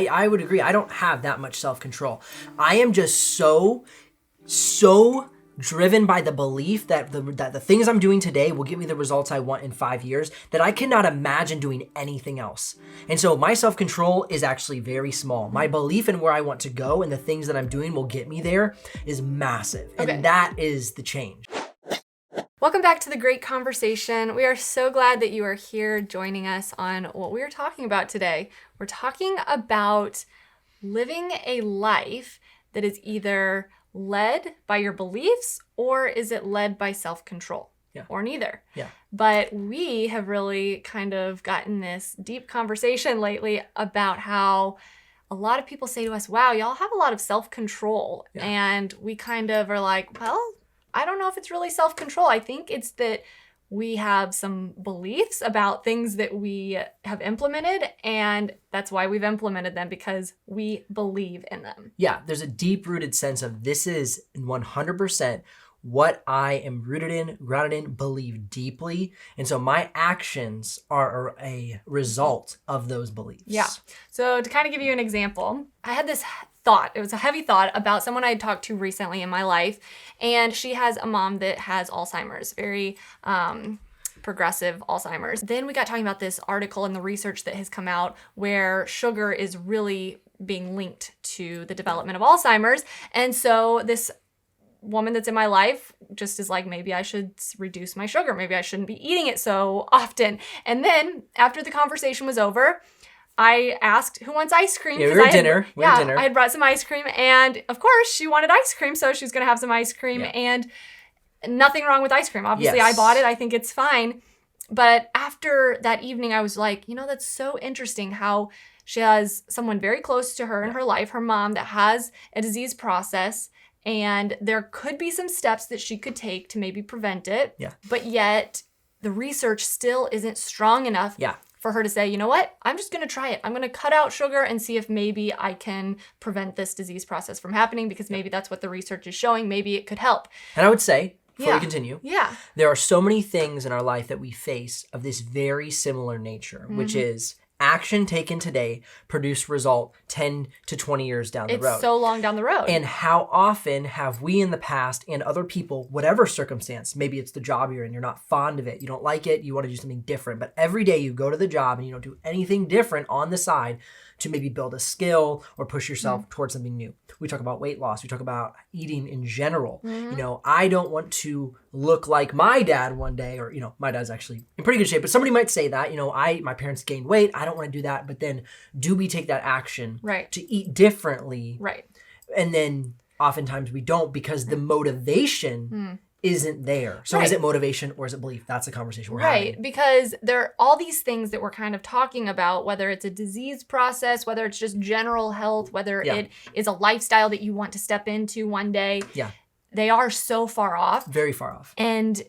I would agree. I don't have that much self-control. I am just so driven by the belief that the things I'm doing today will give me the results I want in 5 years, that I cannot imagine doing anything else. And so my self-control is actually very small. My belief in where I want to go and the things that I'm doing will get me there is massive. And that is the change. Welcome back to the great conversation. We are so glad that you are here joining us on what we are talking about today. We're talking about living a life that is either led by your beliefs or is it led by self-control? Yeah. Or neither. Yeah. But we have really kind of gotten this deep conversation lately about how a lot of people say to us, wow, y'all have a lot of self-control. Yeah. And we kind of are like, well, I don't know if it's really self-control. I think it's that we have some beliefs about things that we have implemented, and that's why we've implemented them, because we believe in them. Yeah, there's a deep-rooted sense of this is 100% what I am rooted in, grounded in, believe deeply. And so my actions are a result of those beliefs. Yeah. So to kind of give you an example, I had this thought. It was a heavy thought about someone I had talked to recently in my life. And she has a mom that has Alzheimer's, very progressive Alzheimer's. Then we got talking about this article and the research that has come out where sugar is really being linked to the development of Alzheimer's. And so this woman that's in my life just is like, maybe I should reduce my sugar. Maybe I shouldn't be eating it so often. And then after the conversation was over, I asked, who wants ice cream? Yeah, we were at dinner. I had brought some ice cream, and of course she wanted ice cream, so she's going to have some ice cream. Yeah. And nothing wrong with ice cream. Obviously, Yes. I bought it. I think it's fine. But after that evening, I was like, that's so interesting how she has someone very close to her in her life, her mom, that has a disease process. And there could be some steps that she could take to maybe prevent it. Yeah. But yet the research still isn't strong enough for her to say, you know what, I'm just going to try it. I'm going to cut out sugar and see if maybe I can prevent this disease process from happening, because maybe that's what the research is showing. Maybe it could help. And I would say, before we continue, yeah, there are so many things in our life that we face of this very similar nature, which is action taken today produce result 10 to 20 years down the road. It's so long down the road. And how often have we in the past and other people, whatever circumstance, maybe it's the job you're in, you're not fond of it, you don't like it, you want to do something different, but every day you go to the job and you don't do anything different on the side to maybe build a skill or push yourself towards something new. We talk about weight loss. We talk about eating in general. I don't want to look like my dad one day, or, my dad's actually in pretty good shape, but somebody might say that, my parents gained weight. I don't want to do that. But then do we take that action to eat differently? Right. And then oftentimes we don't, because the motivation isn't there. So is it motivation or is it belief? That's the conversation we're having. Right, because there are all these things that we're kind of talking about, whether it's a disease process, whether it's just general health, whether it is a lifestyle that you want to step into one day. Yeah. They are so far off. Very far off. And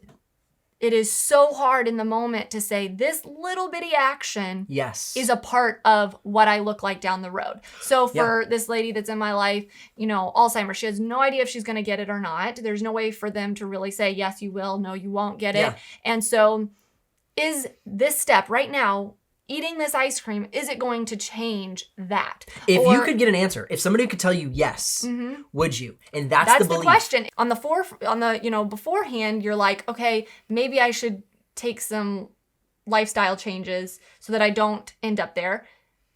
it is so hard in the moment to say this little bitty action is a part of what I look like down the road. So for this lady that's in my life, Alzheimer's, she has no idea if she's going to get it or not. There's no way for them to really say, yes, you will. No, you won't get it. And so is this step right now, eating this ice cream, is it going to change that? If you could get an answer, if somebody could tell you yes, would you? And that's the belief. Question. On the beforehand, you're like, okay, maybe I should take some lifestyle changes so that I don't end up there.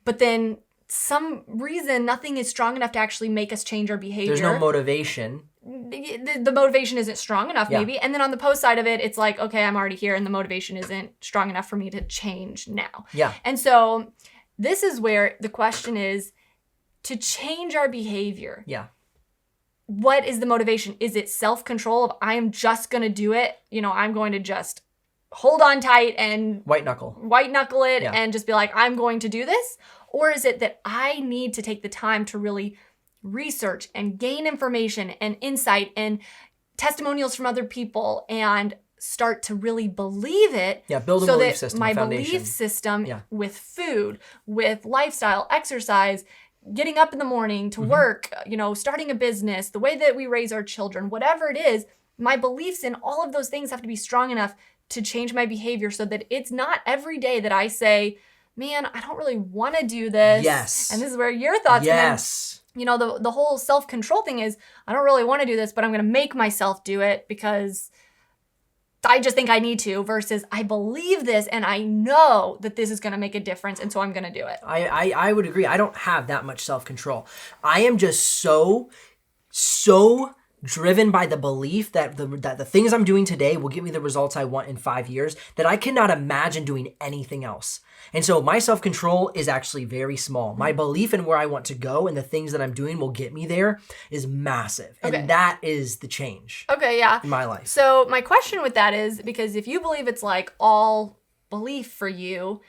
But then some reason nothing is strong enough to actually make us change our behavior. There's no motivation. The motivation isn't strong enough, maybe. And then on the post side of it, it's like, okay, I'm already here and the motivation isn't strong enough for me to change now. Yeah. And so this is where the question is, to change our behavior. Yeah. What is the motivation? Is it self-control of I am just going to do it? I'm going to just hold on tight and white knuckle it and just be like, I'm going to do this? Or is it that I need to take the time to really research and gain information and insight and testimonials from other people and start to really believe it? Yeah, build a belief system, my foundation. Belief system with food, with lifestyle, exercise, getting up in the morning to work, starting a business, the way that we raise our children, whatever it is, my beliefs in all of those things have to be strong enough to change my behavior so that it's not every day that I say, man, I don't really want to do this. Yes. And this is where your thoughts come in. Yes. You know, the whole self-control thing is, I don't really want to do this, but I'm going to make myself do it because I just think I need to, versus I believe this and I know that this is going to make a difference, and so I'm going to do it. I would agree. I don't have that much self-control. I am just so driven by the belief that the things I'm doing today will give me the results I want in 5 years, that I cannot imagine doing anything else. And so my self-control is actually very small. My belief in where I want to go and the things that I'm doing will get me there is massive. Okay. And that is the change Okay, yeah. in my life. So my question with that is, because if you believe it's like all belief for you,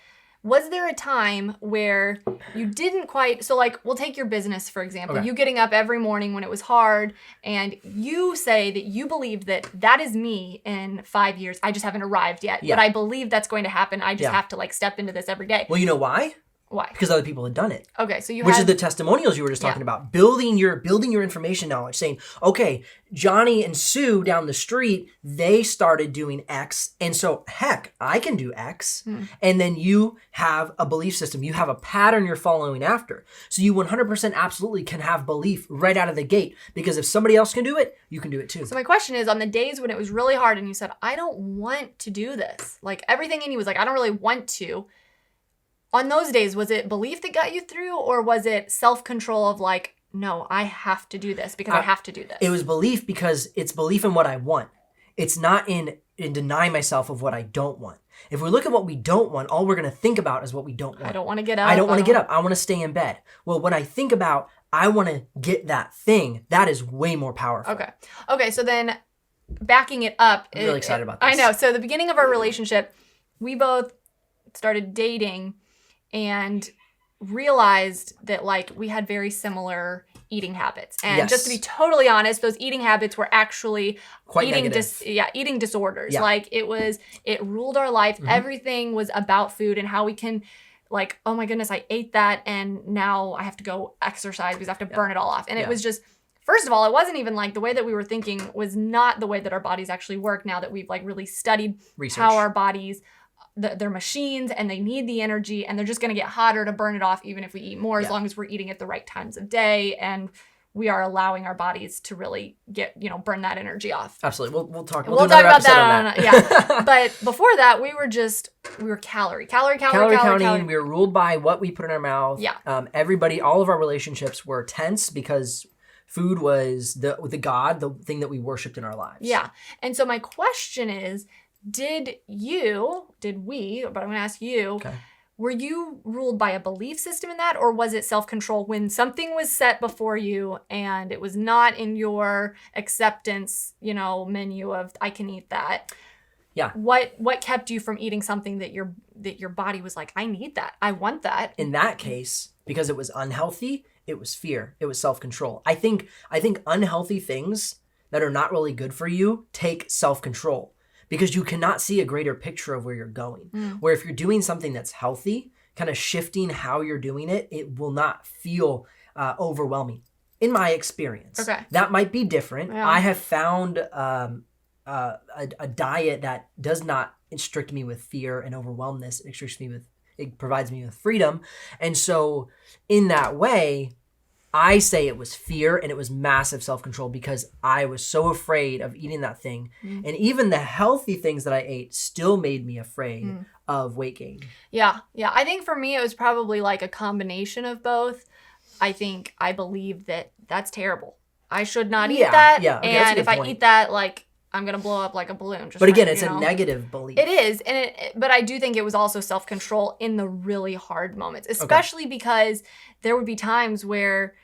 was there a time where you didn't quite, so like, we'll take your business, for example, Okay. you getting up every morning when it was hard, and you say that you believe that that is me in 5 years. I just haven't arrived yet, Yeah. but I believe that's going to happen. I just Yeah. have to like step into this every day. Well, you know why? Why? Because other people had done it. Okay, so you Which had, is the testimonials you were just talking about. Building your information knowledge, saying, okay, Johnny and Sue down the street, they started doing X. And so, heck, I can do X. And then you have a belief system. You have a pattern you're following after. So you 100% absolutely can have belief right out of the gate. Because if somebody else can do it, you can do it too. So my question is, on the days when it was really hard and you said, I don't want to do this, like everything in you was like, I don't really want to. On those days, was it belief that got you through, or was it self-control of like, no, I have to do this because I have to do this? It was belief, because it's belief in what I want. It's not in denying myself of what I don't want. If we look at what we don't want, all we're going to think about is what we don't want. I don't want to get up. I don't want to get up. I want to stay in bed. Well, when I think about, I want to get that thing, that is way more powerful. Okay. So then backing it up. I'm really excited about this. I know. So the beginning of our relationship, we both started dating and realized that like we had very similar eating habits. And Yes. just to be totally honest, those eating habits were actually Quite eating negative. eating disorders. Yeah. Like it ruled our life. Everything was about food and how we can, like, oh my goodness, I ate that and now I have to go exercise because I have to burn it all off. And it was just, first of all, it wasn't even like the way that we were thinking was not the way that our bodies actually work, now that we've like really studied Research. how our bodies, they're machines and they need the energy, and they're just going to get hotter to burn it off even if we eat more, as long as we're eating at the right times of day and we are allowing our bodies to really get, burn that energy off. Absolutely. We'll talk. We'll do talk another about episode on that. Yeah. But before that, we were calorie calorie counting. We were ruled by what we put in our mouth. Yeah. All of our relationships were tense because food was the God, the thing that we worshipped in our lives. Yeah. And so my question is, did we, but I'm going to ask you, Okay. were you ruled by a belief system in that, or was it self-control when something was set before you and it was not in your acceptance, menu of I can eat that? Yeah. What kept you from eating something that your body was like, I need that. I want that. In that case, because it was unhealthy, it was fear. It was self-control. I think unhealthy things that are not really good for you take self-control, because you cannot see a greater picture of where you're going. Where if you're doing something that's healthy, kind of shifting how you're doing it, it will not feel overwhelming. In my experience. Okay. That might be different. Yeah. I have found a diet that does not restrict me with fear and overwhelmness. It provides me with freedom. And so in that way, I say it was fear and it was massive self-control, because I was so afraid of eating that thing. And even the healthy things that I ate still made me afraid of weight gain. Yeah. I think for me, it was probably like a combination of both. I think I believed that that's terrible. I should not eat that. Yeah. Okay, that's a and good if I point. eat that, like, I'm going to blow up like a balloon. But again, it's a negative belief. It is. But I do think it was also self-control in the really hard moments, especially because there would be times where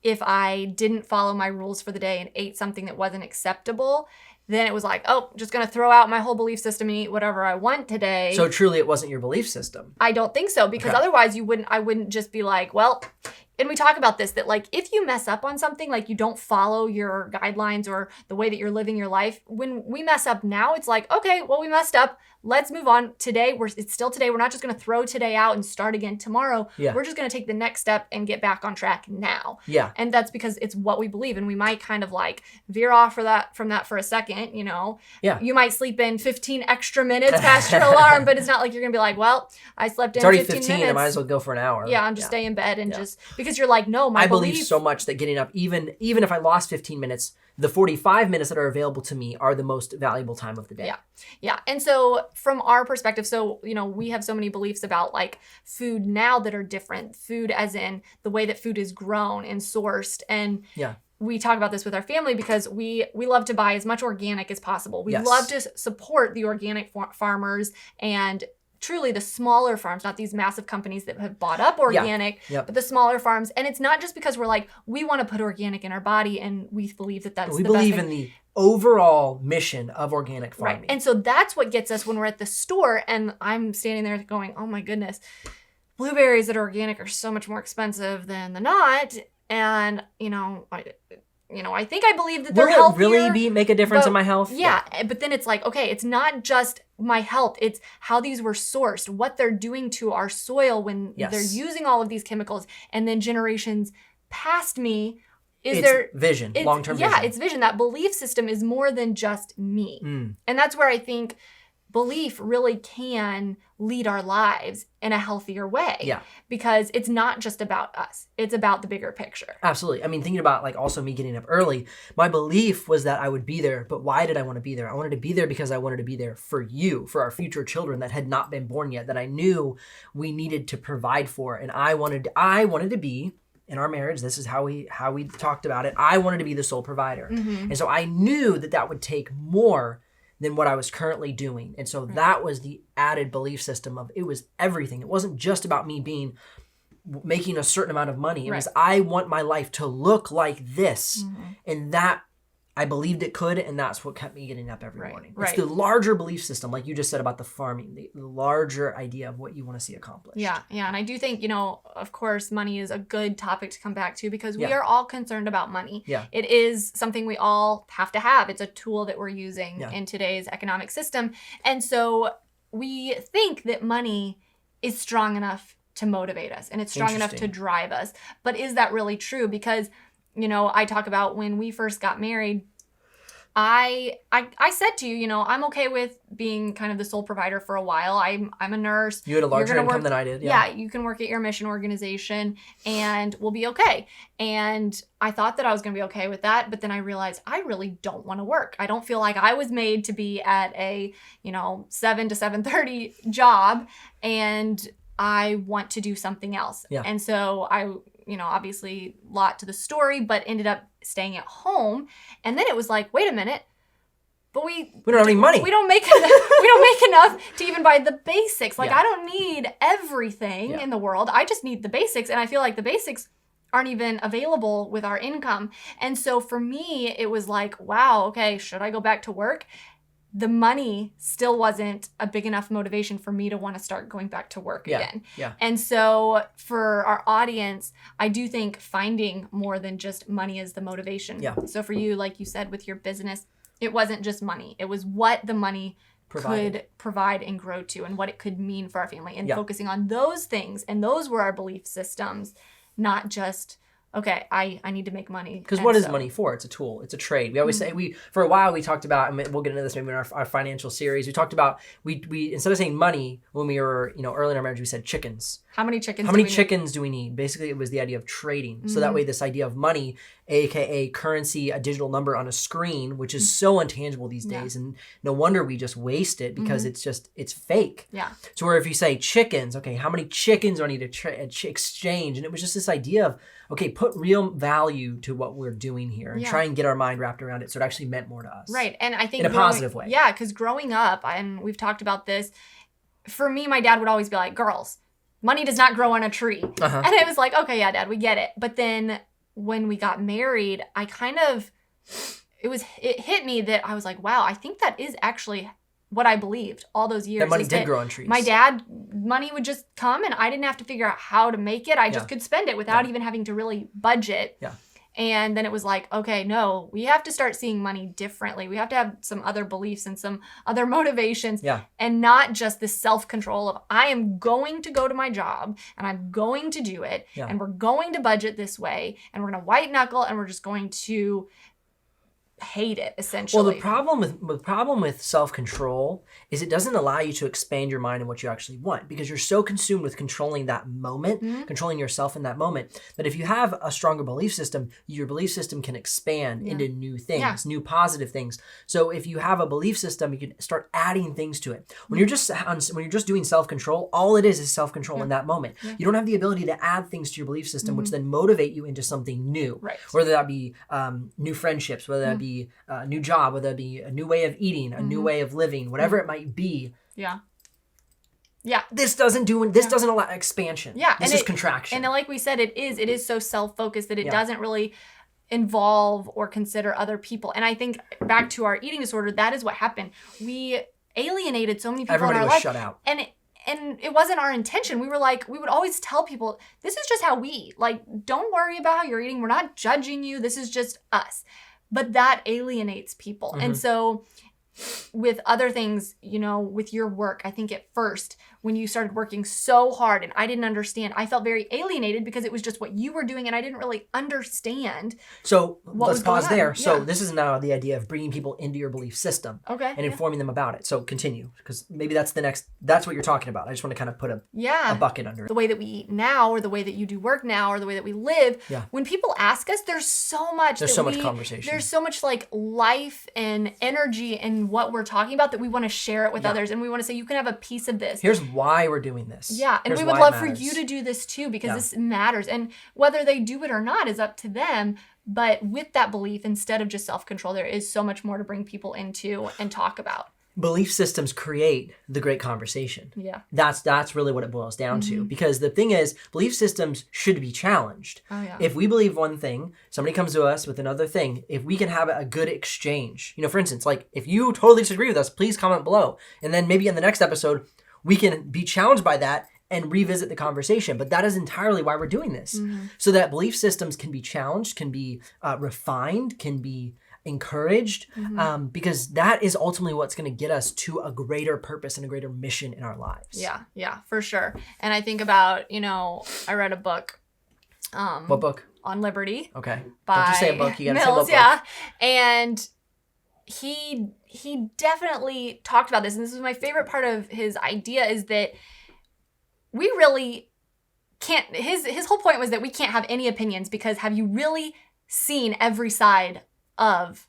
if I didn't follow my rules for the day and ate something that wasn't acceptable, then it was like, oh, just going to throw out my whole belief system and eat whatever I want today. So truly it wasn't your belief system. I don't think so, because otherwise I wouldn't just be like, well, and we talk about this, that like if you mess up on something, like you don't follow your guidelines or the way that you're living your life, when we mess up now, it's like, okay, well, we messed up. Let's move on. Today, it's still today. We're not just going to throw today out and start again tomorrow. Yeah. We're just going to take the next step and get back on track now. Yeah. And that's because it's what we believe. And we might kind of like veer off from that for a second, you know. Yeah. You might sleep in 15 extra minutes past your alarm, but it's not like you're going to be like, well, I slept in It's already 15 minutes. I might as well go for an hour. Yeah, and just stay in bed and just, because you're like, no, I believe so much that getting up, even if I lost 15 minutes, the 45 minutes that are available to me are the most valuable time of the day. Yeah. Yeah. And so from our perspective, so, you know, we have so many beliefs about like food now that are different. Food as in the way that food is grown and sourced. And yeah. we talk about this with our family because we love to buy as much organic as possible. We Yes. love to support the organic farmers and truly the smaller farms, not these massive companies that have bought up organic, Yep. but the smaller farms. And it's not just because we're like, we want to put organic in our body and we believe that that's We the best believe thing. in the overall mission of organic farming. Right. And so that's what gets us when we're at the store and I'm standing there going, oh my goodness, blueberries that are organic are so much more expensive than the not. And, I think I believe that they're healthier. Will it really make a difference in my health? Yeah. But then it's like, okay, it's not just my health. It's how these were sourced, what they're doing to our soil when Yes. they're using all of these chemicals. And then generations past me, vision, long-term vision. Yeah, it's vision. That belief system is more than just me. And that's where I think belief really can lead our lives in a healthier way. Yeah. Because it's not just about us. It's about the bigger picture. Absolutely. I mean, thinking about like also me getting up early, my belief was that I would be there, but why did I want to be there? I wanted to be there because I wanted to be there for you, for our future children that had not been born yet, that I knew we needed to provide for. And I wanted to be in our marriage. This is how we talked about it. I wanted to be the sole provider. And so I knew that would take more than what I was currently doing. And so that was the added belief system of it was everything. It wasn't just about me making a certain amount of money. It was, I want my life to look like this. And that I believed it could, and that's what kept me getting up every morning. It's the larger belief system, like you just said about the farming, the larger idea of what you want to see accomplished. Yeah. And I do think, of course, money is a good topic to come back to because we are all concerned about money. Yeah. It is something we all have to have. It's a tool that we're using in today's economic system. And so we think that money is strong enough to motivate us and it's strong enough to drive us. But is that really true? Because I talk about when we first got married, I said to you, I'm okay with being kind of the sole provider for a while. I'm a nurse. You had a larger income than I did. Yeah, you can work at your mission organization and we'll be okay. And I thought that I was going to be okay with that, but then I realized I really don't want to work. I don't feel like I was made to be at a, 7 to 7:30 job and I want to do something else. Yeah. And so I obviously lot to the story, but ended up staying at home. And then it was like, wait a minute, but we don't have any money. We don't make enough to even buy the basics. Like I don't need everything in the world. I just need the basics. And I feel like the basics aren't even available with our income. And so for me, it was like, wow, okay, should I go back to work? The money still wasn't a big enough motivation for me to want to start going back to work again. Yeah. And so for our audience, I do think finding more than just money is the motivation. Yeah. So for you, like you said, with your business, it wasn't just money. It was what the money could provide and grow to and what it could mean for our family and focusing on those things. And those were our belief systems, not just, okay, I need to make money. Because what is money for? It's a tool. It's a trade. We always say, for a while we talked about, and we'll get into this maybe in our financial series, we talked about, we instead of saying money, when we were, early in our marriage, we said chickens. How many chickens do we need? Basically, it was the idea of trading. So that way, this idea of money, aka currency, a digital number on a screen, which is so intangible these days. And no wonder we just waste it because it's fake. Yeah. So where if you say chickens, okay, how many chickens do I need to exchange? And it was just this idea of, okay, put real value to what we're doing here and try and get our mind wrapped around it so it actually meant more to us. Right. And I think in a positive way. Yeah, because growing up, and we've talked about this, for me, my dad would always be like, girls, money does not grow on a tree. And it was like, okay, yeah, Dad, we get it. But then when we got married, it hit me that I was like, wow, I think that is actually what I believed all those years. That money is did that grow on trees. My money would just come and I didn't have to figure out how to make it. I just could spend it without even having to really budget. Yeah. And then it was like, okay, no, we have to start seeing money differently. We have to have some other beliefs and some other motivations. Yeah. And not just this self-control of, I am going to go to my job and I'm going to do it. Yeah. And we're going to budget this way. And we're going to white knuckle and we're just going to hate it, essentially. Well, the problem with self-control is it doesn't allow you to expand your mind and what you actually want, because you're so consumed with controlling that moment, controlling yourself in that moment, that if you have a stronger belief system, your belief system can expand into new things, new positive things. So if you have a belief system, you can start adding things to it. When you're just doing self-control, all it is self-control in that moment. You don't have the ability to add things to your belief system, which then motivate you into something new. Right. Whether that be new friendships, whether that be a new job, whether that be a new way of eating, a new way of living, whatever it might be. Yeah. This doesn't allow expansion. Yeah. This is contraction. And like we said, it is so self-focused that it doesn't really involve or consider other people. And I think back to our eating disorder, that is what happened. We alienated so many people Everybody in our was life. shut out. And it wasn't our intention. We would always tell people, this is just how we eat. Like, don't worry about how you're eating. We're not judging you. This is just us. But that alienates people. And so with other things, with your work, I think at first when you started working so hard and I didn't understand, I felt very alienated because it was just what you were doing and I didn't really understand. So let's pause there. Yeah. So this is now the idea of bringing people into your belief system and informing them about it. So continue, because maybe that's what you're talking about. I just want to kind of put a bucket under it. The way that we eat now, or the way that you do work now, or the way that we live. Yeah. When people ask us, there's so much conversation. There's so much like life and energy in what we're talking about that we want to share it with others. And we want to say, you can have a piece of this. Here's why we're doing this. Yeah. And we would love for you to do this too, because this matters. And whether they do it or not is up to them. But with that belief, instead of just self-control, there is so much more to bring people into and talk about. Belief systems create the great conversation. Yeah. That's really what it boils down to. Because the thing is, belief systems should be challenged. Oh, yeah. If we believe one thing, somebody comes to us with another thing, if we can have a good exchange, for instance, like if you totally disagree with us, please comment below. And then maybe in the next episode, we can be challenged by that and revisit the conversation. But that is entirely why we're doing this. So that belief systems can be challenged, can be refined, can be encouraged, because that is ultimately what's going to get us to a greater purpose and a greater mission in our lives. Yeah, for sure. And I think about, I read a book. What book? On Liberty. Okay. By Don't just say a book. You got to say Mills, what book. And he definitely talked about this. And this was my favorite part of his idea, is that we really can't, his whole point was that we can't have any opinions, because have you really seen every side of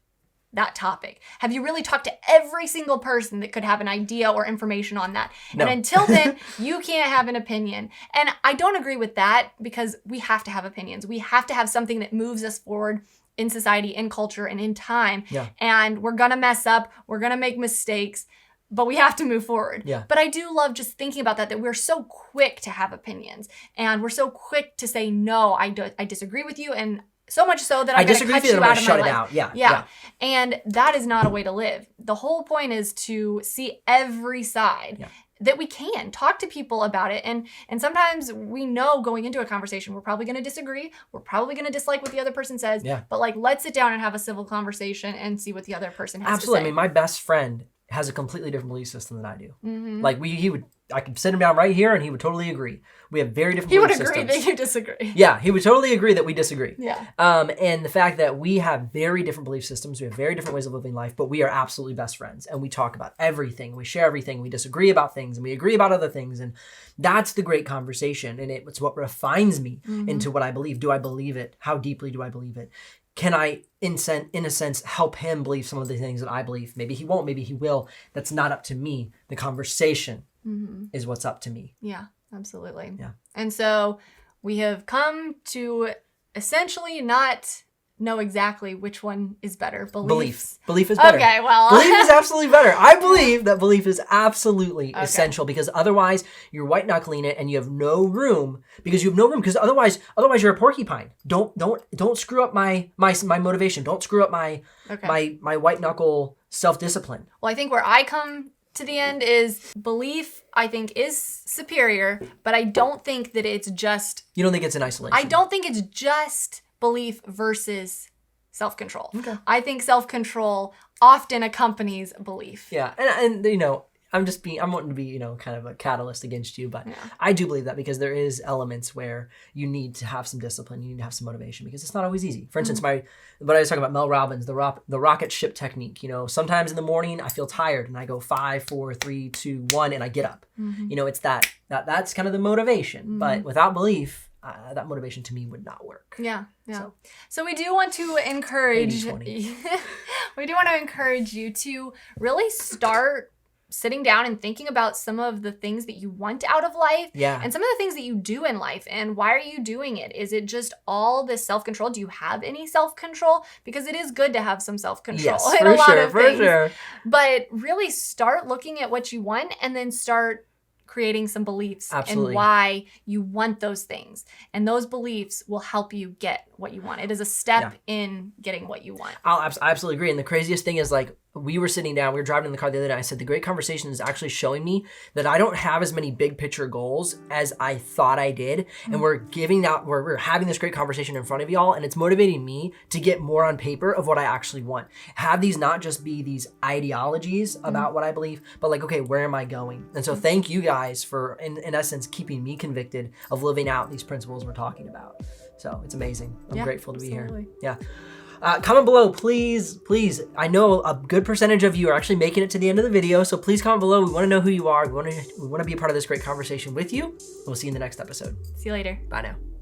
that topic? Have you really talked to every single person that could have an idea or information on that? No. And until then, you can't have an opinion. And I don't agree with that, because we have to have opinions. We have to have something that moves us forward in society, in culture, and in time. Yeah. And we're going to mess up. We're going to make mistakes, but we have to move forward. Yeah. But I do love just thinking about that we're so quick to have opinions, and we're so quick to say, no, I disagree with you. And so much so that I'm going to cut you out of my life. Yeah. And that is not a way to live. The whole point is to see every side that we can. Talk to people about it. And sometimes we know going into a conversation, we're probably going to disagree. We're probably going to dislike what the other person says. Yeah. But let's sit down and have a civil conversation and see what the other person has to say. I mean, my best friend has a completely different belief system than I do. Like I could sit him down right here and he would totally agree. We have very different belief systems. He would agree that you disagree. Yeah, he would totally agree that we disagree. Yeah. And the fact that we have very different belief systems, we have very different ways of living life, but we are absolutely best friends. And we talk about everything. We share everything. We disagree about things and we agree about other things. And that's the great conversation. And it's what refines me into what I believe. Do I believe it? How deeply do I believe it? Can I, in a sense, help him believe some of the things that I believe? Maybe he won't, maybe he will. That's not up to me. The conversation is what's up to me. Yeah, absolutely. Yeah. And so we have come to essentially not know exactly which one is better. Belief is better. Okay, well. Belief is absolutely better. I believe that belief is absolutely essential, because otherwise you're white knuckling it and you have no room, because otherwise you're a porcupine. Don't screw up my motivation. Don't screw up my white knuckle self-discipline. Well, I think where I come to the end is belief, I think, is superior, but I don't think that it's just... You don't think it's in isolation? I don't think it's just belief versus self-control. Okay. I think self-control often accompanies belief. Yeah, and you know, I'm wanting to be, you know, kind of a catalyst against you, but I do believe that because there is elements where you need to have some discipline, you need to have some motivation because it's not always easy. For instance, what I was talking about, Mel Robbins, the rocket ship technique. You know, sometimes in the morning I feel tired and I go 5, 4, 3, 2, 1, and I get up. You know, it's that's kind of the motivation. But without belief, that motivation to me would not work. Yeah. So we do want to encourage. 80-20. We do want to encourage you to really start sitting down and thinking about some of the things that you want out of life and some of the things that you do in life and why are you doing it? Is it just all this self-control? Do you have any self-control? Because it is good to have some self-control in a lot of things. Sure. But really start looking at what you want and then start creating some beliefs and why you want those things. And those beliefs will help you get what you want. It is a step in getting what you want. I absolutely agree. And the craziest thing is, like, we were sitting down, we were driving in the car the other day, I said, the great conversation is actually showing me that I don't have as many big picture goals as I thought I did. And we're having this great conversation in front of y'all, and it's motivating me to get more on paper of what I actually want. Have these not just be these ideologies about what I believe, but like, okay, where am I going? And so thank you guys for, in essence, keeping me convicted of living out these principles we're talking about. So it's amazing. I'm grateful to be here. Yeah. Comment below, please. I know a good percentage of you are actually making it to the end of the video, so please comment below. We want to know who you are. We want to be a part of this great conversation with you. We'll see you in the next episode. See you later. Bye now.